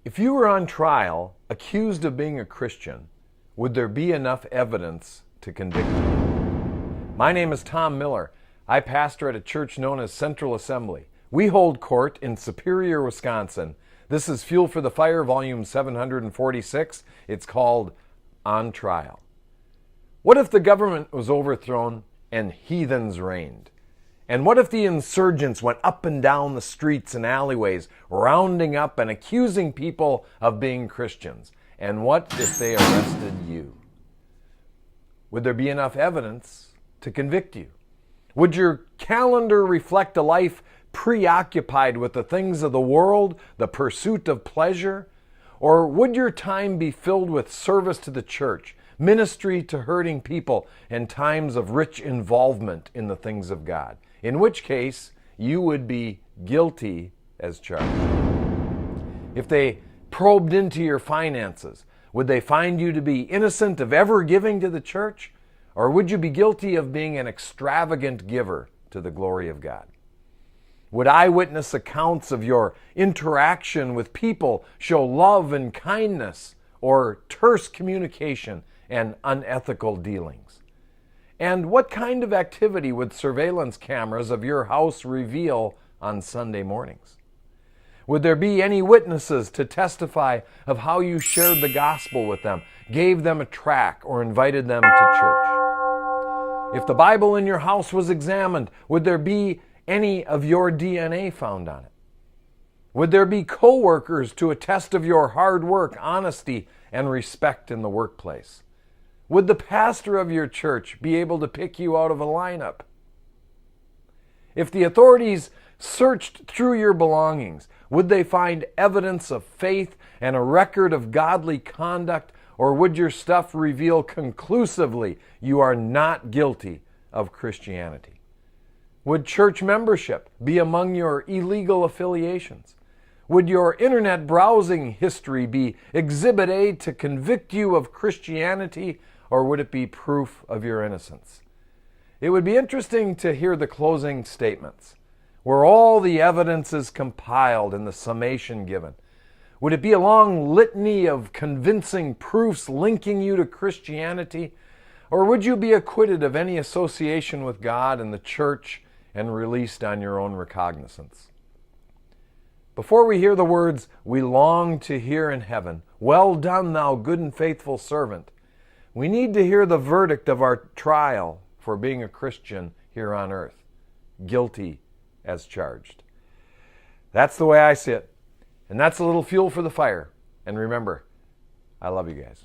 If you were on trial, accused of being a Christian, would there be enough evidence to convict you? My name is Tom Miller. I pastor at a church known as Central Assembly. We hold court in Superior, Wisconsin. This is Fuel for the Fire, volume 746. It's called On Trial. What if the government was overthrown and heathens reigned? And what if the insurgents went up and down the streets and alleyways, rounding up and accusing people of being Christians? And what if they arrested you? Would there be enough evidence to convict you? Would your calendar reflect a life preoccupied with the things of the world, the pursuit of pleasure? Or would your time be filled with service to the church, ministry to hurting people, and times of rich involvement in the things of God? In which case, you would be guilty as charged. If they probed into your finances, would they find you to be innocent of ever giving to the church? Or would you be guilty of being an extravagant giver to the glory of God? Would eyewitness accounts of your interaction with people show love and kindness, or terse communication and unethical dealings? And what kind of activity would surveillance cameras of your house reveal on Sunday mornings? Would there be any witnesses to testify of how you shared the gospel with them, gave them a tract, or invited them to church? If the Bible in your house was examined, would there be any of your DNA found on it? Would there be co-workers to attest of your hard work, honesty, and respect in the workplace? Would the pastor of your church be able to pick you out of a lineup? If the authorities searched through your belongings, would they find evidence of faith and a record of godly conduct, or would your stuff reveal conclusively you are not guilty of Christianity? Would church membership be among your illegal affiliations? Would your internet browsing history be Exhibit A to convict you of Christianity, or would it be proof of your innocence? It would be interesting to hear the closing statements, where all the evidence is compiled and the summation given. Would it be a long litany of convincing proofs linking you to Christianity, or would you be acquitted of any association with God and the church and released on your own recognizance? Before we hear the words, "We long to hear in heaven, 'Well done, thou good and faithful servant,' we need to hear the verdict of our trial for being a Christian here on earth. Guilty as charged." That's the way I see it. And that's a little fuel for the fire. And remember, I love you guys.